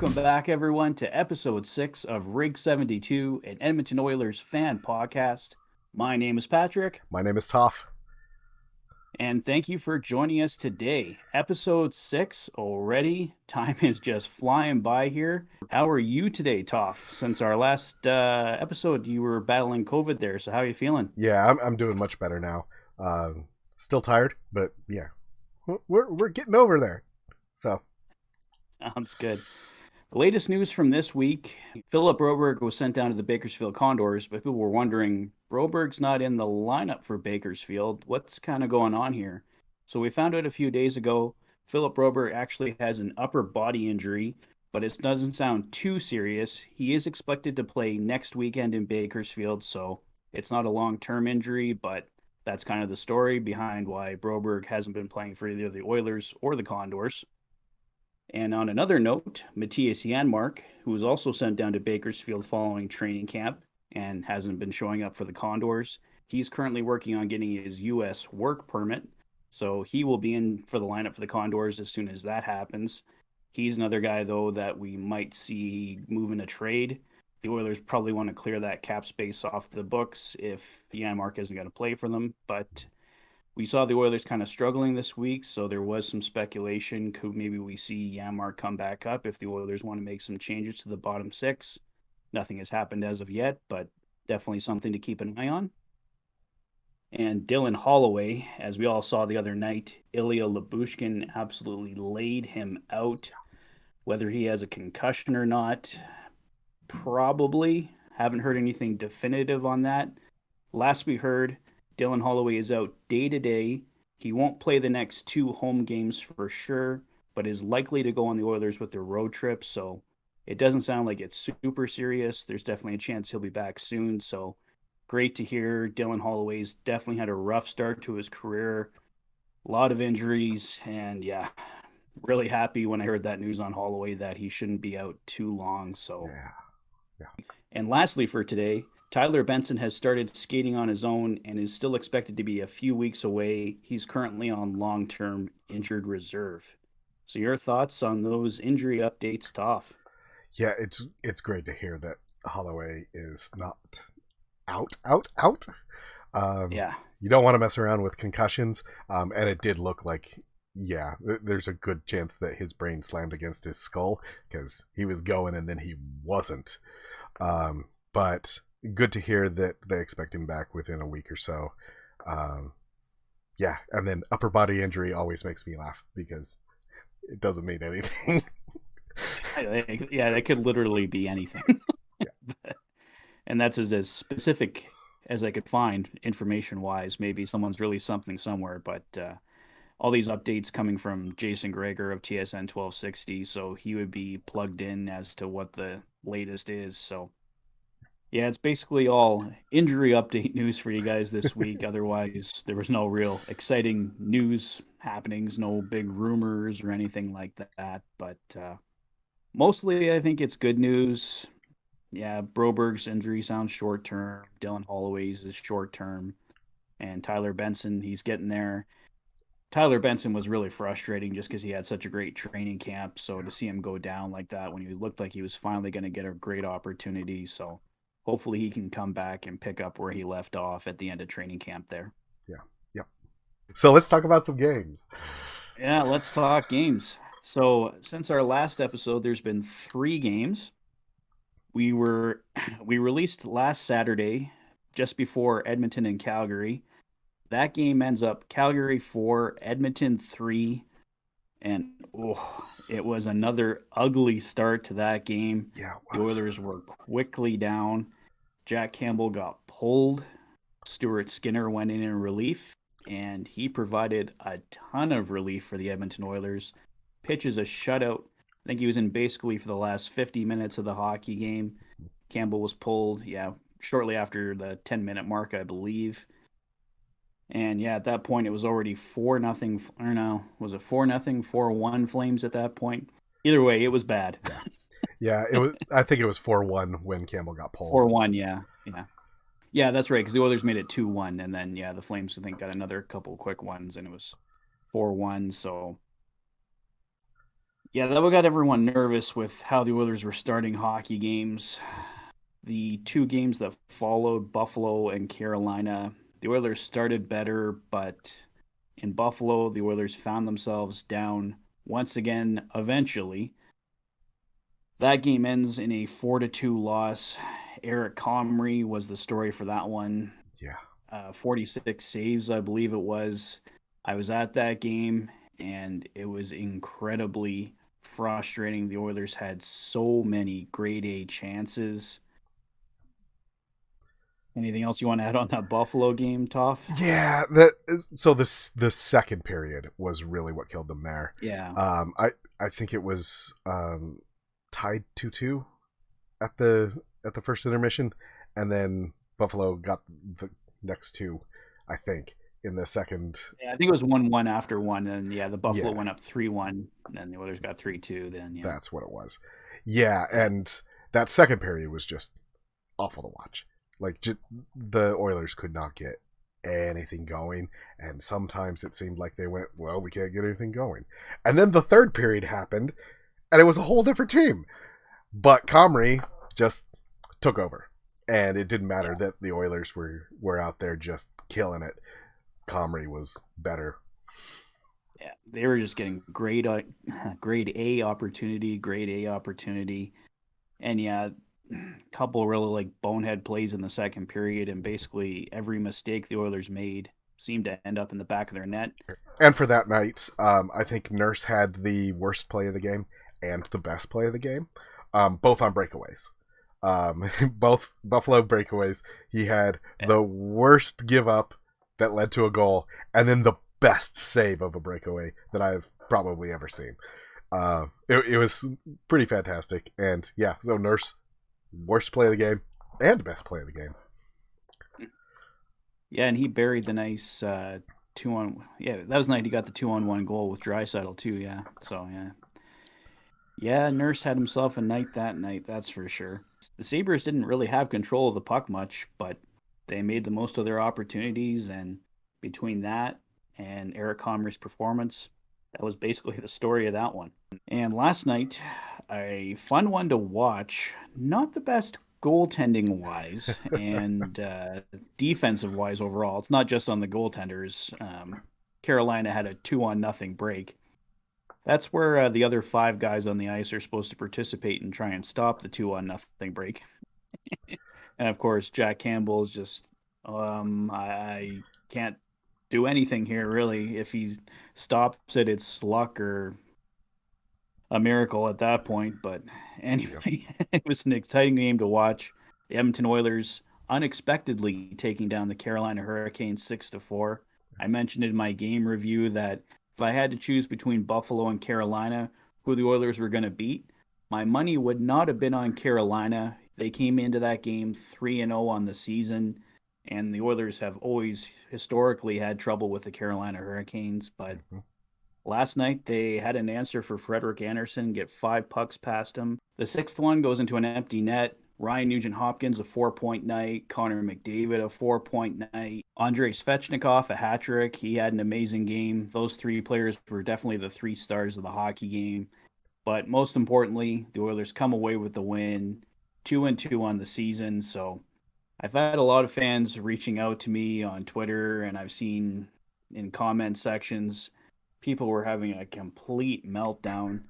Welcome back, everyone, to episode 6 of Rig 72, an Edmonton Oilers fan podcast. My name is Patrick, My name is Toph. and thank you for joining us today. Episode 6 already. Time is just flying by here. How are you today, Toph? Since our last episode, you were battling COVID there, so how are you feeling? Yeah, I'm doing much better now. Still tired, but yeah, we're getting over there. So Sounds good. The latest news from this week, Philip Broberg was sent down to the Bakersfield Condors, but people were wondering, Broberg's not in the lineup for Bakersfield. What's kind of going on here? So we found out a few days ago, Philip Broberg actually has an upper body injury, but it doesn't sound too serious. He is expected to play next weekend in Bakersfield, so it's not a long-term injury, but that's kind of the story behind why Broberg hasn't been playing for either the Oilers or the Condors. And on another note, Matthias Janmark, who was also sent down to Bakersfield following training camp and hasn't been showing up for the Condors, he's currently working on getting his U.S. work permit. So he will be in for the lineup for the Condors as soon as that happens. He's another guy, though, that we might see moving a trade. The Oilers probably want to clear that cap space off the books if Janmark isn't going to play for them. But we saw the Oilers kind of struggling this week, so there was some speculation. Could maybe we see Janmark come back up if the Oilers want to make some changes to the bottom six? Nothing has happened as of yet, but definitely something to keep an eye on. And Dylan Holloway, as we all saw the other night, Ilya Lyubushkin absolutely laid him out. Whether he has a concussion or not, probably. Haven't heard anything definitive on that. Last we heard, Dylan Holloway is out day to day. He won't play the next two home games for sure, but is likely to go on the Oilers with their road trip. So it doesn't sound like it's super serious. There's definitely a chance he'll be back soon. So great to hear. Dylan Holloway's definitely had a rough start to his career. A lot of injuries. And yeah, really happy when I heard that news on Holloway that he shouldn't be out too long. So, yeah, yeah, and lastly for today, Tyler Benson has started skating on his own and is still expected to be a few weeks away. He's currently on long-term injured reserve. So your thoughts on those injury updates, Toph? yeah. It's great to hear that Holloway is not out. Um, Yeah, you don't want to mess around with concussions, and it did look like. Yeah, there's a good chance that his brain slammed against his skull because he was going and then he wasn't. But good to hear that they expect him back within a week or so. Yeah, and then upper body injury always makes me laugh because it doesn't mean anything. yeah, that could literally be anything. Yeah, And that's as specific as I could find information-wise. Maybe someone's really something somewhere, but all these updates coming from Jason Greger of TSN 1260, so he would be plugged in as to what the latest is. So yeah, it's basically all injury update news for you guys this week. Otherwise, there was no real exciting news happenings, no big rumors or anything like that. But mostly, I think it's good news. Yeah, Broberg's injury sounds short term. Dylan Holloway's is short term. And Tyler Benson, he's getting there. Tyler Benson was really frustrating just because he had such a great training camp. So to see him go down like that when he looked like he was finally going to get a great opportunity. So hopefully he can come back and pick up where he left off at the end of training camp there. yeah, yeah. So let's talk about some games. Yeah, let's talk games. So since our last episode, there's been 3 games. We were we released last Saturday, just before Edmonton and Calgary. That game ends up Calgary 4, Edmonton 3, and it was another ugly start to that game. Yeah, The it was. Oilers were quickly down. Jack Campbell got pulled. Stuart Skinner went in relief, and he provided a ton of relief for the Edmonton Oilers. Pitches a shutout. I think he was in basically for the last 50 minutes of the hockey game. Campbell was pulled, yeah, shortly after the 10-minute mark, I believe. And yeah, at that point, it was already 4-0. I don't know, was it 4-0, 4-1 Flames at that point? Either way, it was bad. Yeah, yeah. It was. I think it was 4-1 when Campbell got pulled. 4-1, yeah. Yeah. Yeah, that's right, because the Oilers made it 2-1, and then, yeah, the Flames, I think, got another couple quick ones, and it was 4-1, so Yeah, that got everyone nervous with how the Oilers were starting hockey games. The two games that followed, Buffalo and Carolina, the Oilers started better, but in Buffalo, the Oilers found themselves down once again eventually. That game ends in a 4-2 loss. Eric Comrie was the story for that one. Yeah. 46 saves, I believe it was. I was at that game, and it was incredibly frustrating. The Oilers had so many grade A chances. Anything else you want to add on that Buffalo game, Toph? Yeah, the second period was really what killed them there. Yeah. I think it was tied 2-2 at the first intermission, and then Buffalo got the next two, I think, in the second. Yeah, I think it was 1-1 after one, and yeah, the Buffalo Yeah, went up 3-1, and then the Oilers got 3-2. Then yeah, that's what it was. Yeah, yeah, and that second period was just awful to watch. Like, just, the Oilers could not get anything going, and sometimes it seemed like they went, well, we can't get anything going. And then the third period happened, and it was a whole different team. But Comrie just took over, and it didn't matter yeah, that the Oilers were out there just killing it. Comrie was better. yeah. They were just getting grade A opportunity, and yeah, couple really like bonehead plays in the second period, and basically every mistake the Oilers made seemed to end up in the back of their net. And for that night, I think Nurse had the worst play of the game and the best play of the game, both on breakaways. Both Buffalo breakaways. He had the worst give up that led to a goal, and then the best save of a breakaway that I've probably ever seen. It was pretty fantastic. And yeah, so Nurse, worst play of the game and best play of the game. Yeah, and he buried the nice 2-on. Yeah, that was the night he got the 2-on-1 goal with Draisaitl too. Yeah, so yeah, yeah. Nurse had himself a night that night. That's for sure. The Sabres didn't really have control of the puck much, but they made the most of their opportunities. And between that and Eric Comrie's performance, that was basically the story of that one. And last night, a fun one to watch. Not the best goaltending wise and defensive wise overall. It's not just on the goaltenders. Carolina had a 2-on-0 break. That's where the other five guys on the ice are supposed to participate and try and stop the 2-on-0 break. And of course, Jack Campbell is just, I can't do anything here really. If he stops it, it's luck or a miracle at that point. But anyway, it was an exciting game to watch. The Edmonton Oilers unexpectedly taking down the Carolina Hurricanes 6-4. I mentioned in my game review that if I had to choose between Buffalo and Carolina, who the Oilers were going to beat, my money would not have been on Carolina. They came into that game 3-0 on the season, and the Oilers have always historically had trouble with the Carolina Hurricanes. But last night they had an answer for Frederick Anderson, get 5 pucks past him. The sixth one goes into an empty net. Ryan Nugent-Hopkins, a 4-point night. Connor McDavid, a 4-point night. Andrei Svechnikov, a hat trick. He had an amazing game. Those three players were definitely the three stars of the hockey game. But most importantly, the Oilers come away with the win, 2-2 on the season. So I've had a lot of fans reaching out to me on Twitter, and I've seen in comment sections people were having a complete meltdown.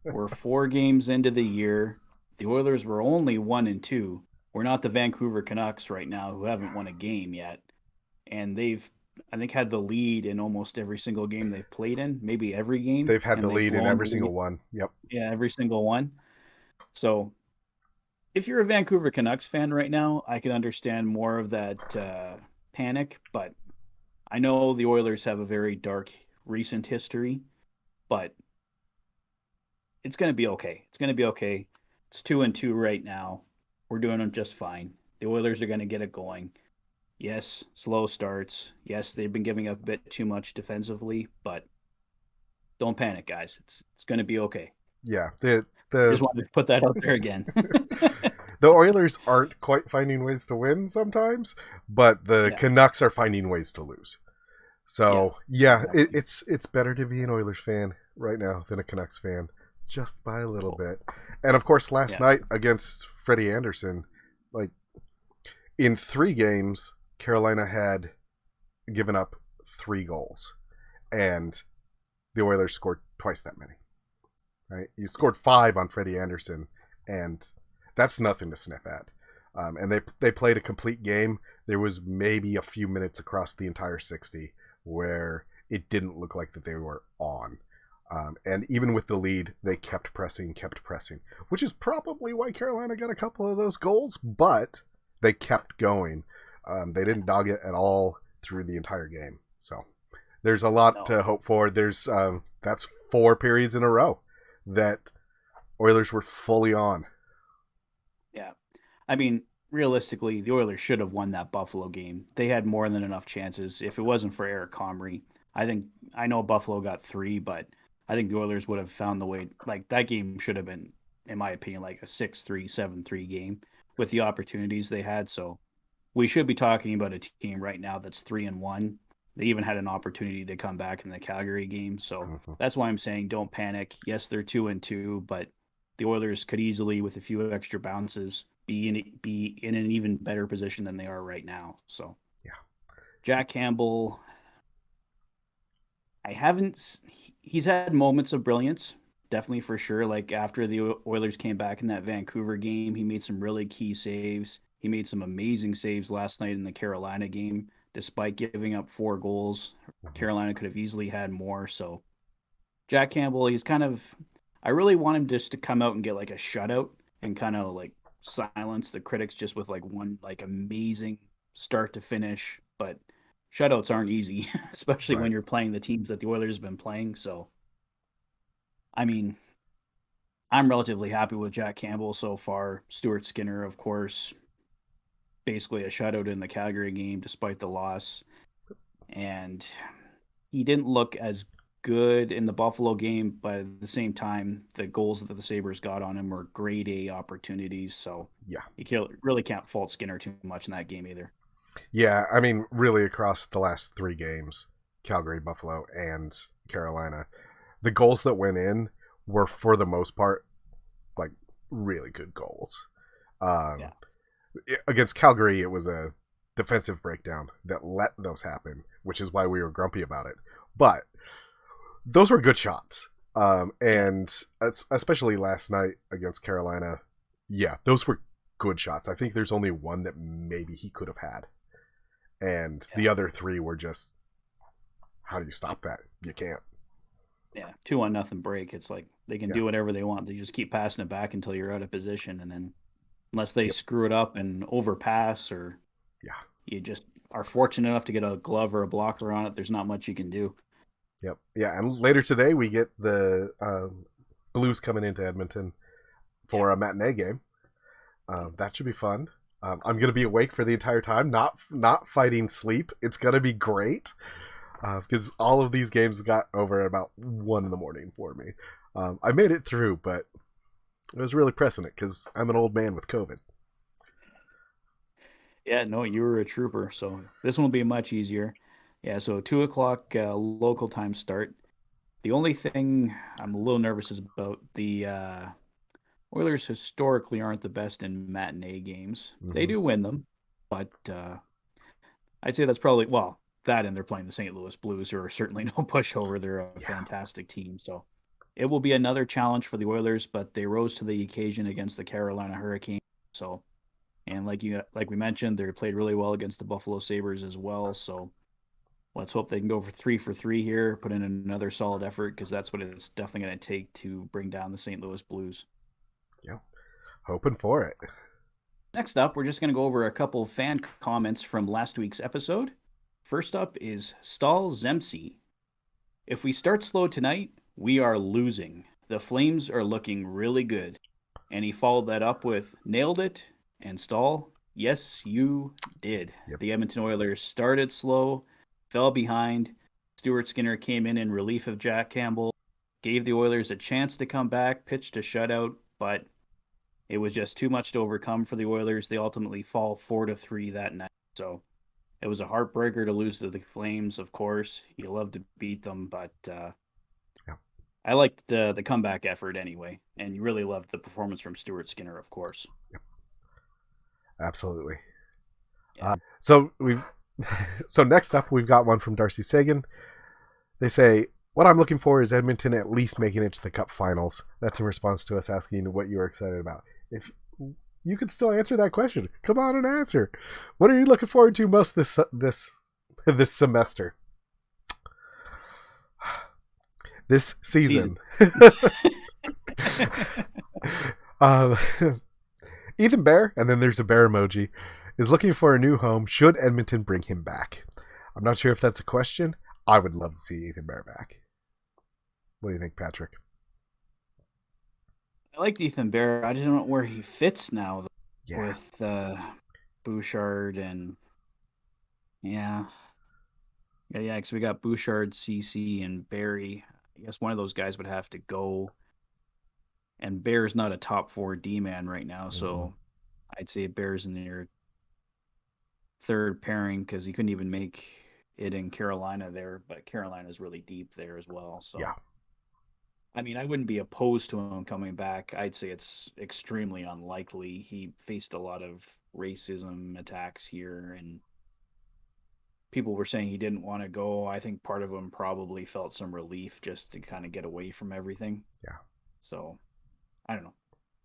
We're 4 games into the year. The Oilers were only 1-2. We're not the Vancouver Canucks right now, who haven't won a game yet. And they've, I think, had the lead in almost every single game they've played in, maybe every game. They've had And the they've lead in blown every the single lead. one. Yep. Yeah, every single one. So if you're a Vancouver Canucks fan right now, I can understand more of that panic. But I know the Oilers have a very dark recent history, but it's going to be okay. It's going to be okay. It's 2-2 right now. We're doing them just fine. The Oilers are going to get it going. Yes, slow starts. Yes, they've been giving up a bit too much defensively, but don't panic, guys. It's going to be okay. Yeah. Just wanted to put that out there again. The Oilers aren't quite finding ways to win sometimes, but the Yeah, Canucks are finding ways to lose. yeah, So yeah, exactly. it's better to be an Oilers fan right now than a Canucks fan just by a little Oh, bit. And of course, last yeah. night against Freddie Anderson, like in 3 games, Carolina had given up 3 goals, and the Oilers scored twice that many. Right? You scored 5 on Freddie Anderson, and that's nothing to sniff at. And they played a complete game. There was maybe a few minutes across the entire 60 where it didn't look like that they were on. And even with the lead, they kept pressing, which is probably why Carolina got a couple of those goals, but they kept going. They didn't dog it at all through the entire game. So there's a lot No. to hope for. That's 4 periods in a row that Oilers were fully on. Yeah. I mean, realistically, the Oilers should have won that Buffalo game. They had more than enough chances. If it wasn't for Eric Comrie, I think I know Buffalo got 3, but I think the Oilers would have found the way. Like that game should have been, in my opinion, like a 6-3, 7-3 game with the opportunities they had. So we should be talking about a team right now that's 3-1. They even had an opportunity to come back in the Calgary game. So Mhm. that's why I'm saying don't panic. Yes, they're 2-2, but the Oilers could easily, with a few extra bounces, be in an even better position than they are right now. So Yeah. Jack Campbell, I haven't. He's had moments of brilliance, definitely for sure. Like after the Oilers came back in that Vancouver game, he made some really key saves. He made some amazing saves last night in the Carolina game, despite giving up 4 goals. Mhm. Carolina could have easily had more. So Jack Campbell, he's kind of. I really want him just to come out and get like a shutout and kind of like silence the critics just with like one like amazing start to finish. But shutouts aren't easy, especially when Right. you're playing the teams that the Oilers have been playing. So, I mean, I'm relatively happy with Jack Campbell so far. Stuart Skinner, of course, basically a shutout in the Calgary game despite the loss. And he didn't look as good in the Buffalo game, but at the same time, the goals that the Sabres got on him were grade A opportunities. So Yeah. really can't fault Skinner too much in that game either. Yeah. I mean, really, across the last 3 games, Calgary, Buffalo, and Carolina, the goals that went in were, for the most part, like really good goals. Yeah. Um, Against Calgary, it was a defensive breakdown that let those happen, which is why we were grumpy about it. But those were good shots. Yeah. And especially last night against Carolina, yeah, those were good shots. I think there's only one that maybe he could have had, and Yeah. the other 3 were just, how do you stop that? You can't. Yeah. 2-1 break. It's like they can Yeah. do whatever they want. They just keep passing it back until you're out of position. And then unless they Yep. screw it up and overpass or Yeah. you just are fortunate enough to get a glove or a blocker on it, there's not much you can do. Yep. Yeah. And later today, we get the Blues coming into Edmonton Yeah. for a matinee game. That should be fun. I'm gonna be awake for the entire time, not fighting sleep. It's gonna be great because all of these games got over at about 1 in the morning for me. I made it through, but it was really pressing it because I'm an old man with COVID. Yeah, no, you were a trooper. So this one will be much easier. Yeah, so 2 o'clock local time start. The only thing I'm a little nervous is about the Oilers historically aren't the best in matinee games. They Mm-hmm. do win them, but I'd say that's probably, well, that and they're playing the St. Louis Blues, who are certainly no pushover. They're a Yeah. fantastic team. So it will be another challenge for the Oilers, but they rose to the occasion against the Carolina Hurricanes. So, and like we mentioned, they played really well against the Buffalo Sabres as well. So let's hope they can go for 3 here, put in another solid effort because that's what it's definitely going to take to bring down the St. Louis Blues. Yeah. Hoping for it. Next up, we're just going to go over a couple fan comments from last week's episode. First up is Stahl Zemsi. If we start slow tonight, we are losing. The Flames are looking really good. And he followed that up with nailed it and Stahl. Yes, you did. Yep. The Edmonton Oilers started slow, fell behind. Stuart Skinner came in relief of Jack Campbell, gave the Oilers a chance to come back, pitched a shutout, but it was just too much to overcome for the Oilers. They ultimately fall 4-3 that night. So it was a heartbreaker to lose to the Flames, of course. You love to beat them, but Yeah. I liked the comeback effort anyway, and you really loved the performance from Stuart Skinner, of course. Absolutely. Yeah. So we've so next up we've got one from Darcy Sagan. They say, what I'm looking for is Edmonton at least making it to the Cup Finals. That's in response to us asking what you are excited about. If you could still answer that question, come on and answer. What are you looking forward to most this semester? This season. um, Ethan Bear, and then there's a bear emoji, is looking for a new home. Should Edmonton bring him back? I'm not sure if that's a question. I would love to see Ethan Bear back. What do you think, Patrick? I liked Ethan Bear. I just don't know where he fits now Yeah. with Bouchard and yeah. Yeah, because we got Bouchard, CC, and Barry. I guess one of those guys would have to go. And Bear's not a top 4 D man right now, Mm-hmm. so I'd say Bear's in your third pairing because he couldn't even make it in Carolina there, but Carolina's really deep there as well. Yeah. So I mean, I wouldn't be opposed to him coming back. I'd say it's extremely unlikely. He faced a lot of racism attacks here, and people were saying he didn't want to go. I think part of him probably felt some relief just to kind of get away from everything. Yeah. So I don't know.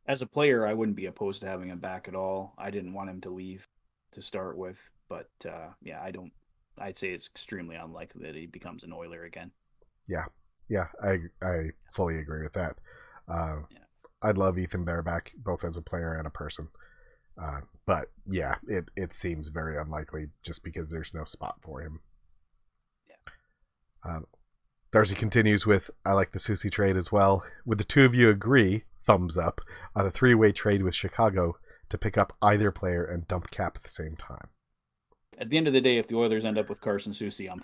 As a player, I wouldn't be opposed to having him back at all. I didn't want him to leave to start with, but yeah, I don't. I'd say it's extremely unlikely that he becomes an Oiler again. Yeah. Yeah. I fully agree with that. Yeah. I'd love Ethan Bear back, both as a player and a person. But yeah, it seems very unlikely just because there's no spot for him. Yeah. Darcy continues with, I like the Susie trade as well. Would the two of you agree, thumbs up, on a 3-way trade with Chicago to pick up either player and dump Cap at the same time? At the end of the day, if the Oilers end up with Carson Soucy, I'm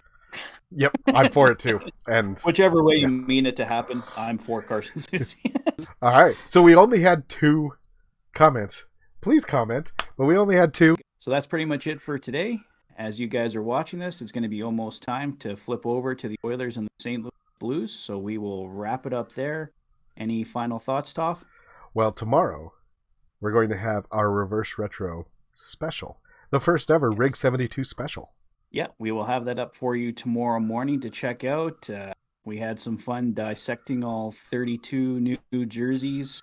Yep, I'm for it too. And whichever way yeah. you mean it to happen, I'm for Carson Soucy. All right. So we only had 2 comments. Please comment, but we only had 2. So that's pretty much it for today. As you guys are watching this, it's going to be almost time to flip over to the Oilers and the St. Louis Blues. So we will wrap it up there. Any final thoughts, Toph? Well, tomorrow we're going to have our reverse retro special, the first ever Rig 72 special. Yeah, we will have that up for you tomorrow morning to check out. We had some fun dissecting all 32 new jerseys.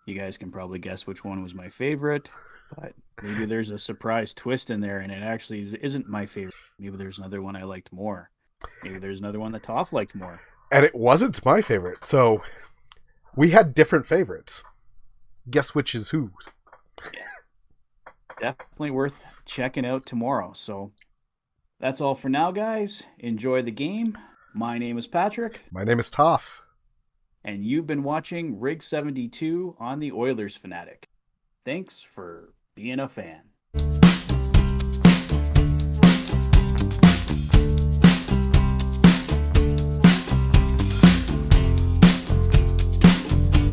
You guys can probably guess which one was my favorite, but maybe there's a surprise twist in there and it actually isn't my favorite. Maybe there's another one I liked more. Maybe there's another one that Toph liked more. And it wasn't my favorite, so we had different favorites. Guess which is who? Yeah, definitely worth checking out tomorrow. So that's all for now, guys. Enjoy the game. My name is Patrick. My name is Toph. And you've been watching Rig 72 on the Oilers Fanatic. Thanks for being a fan.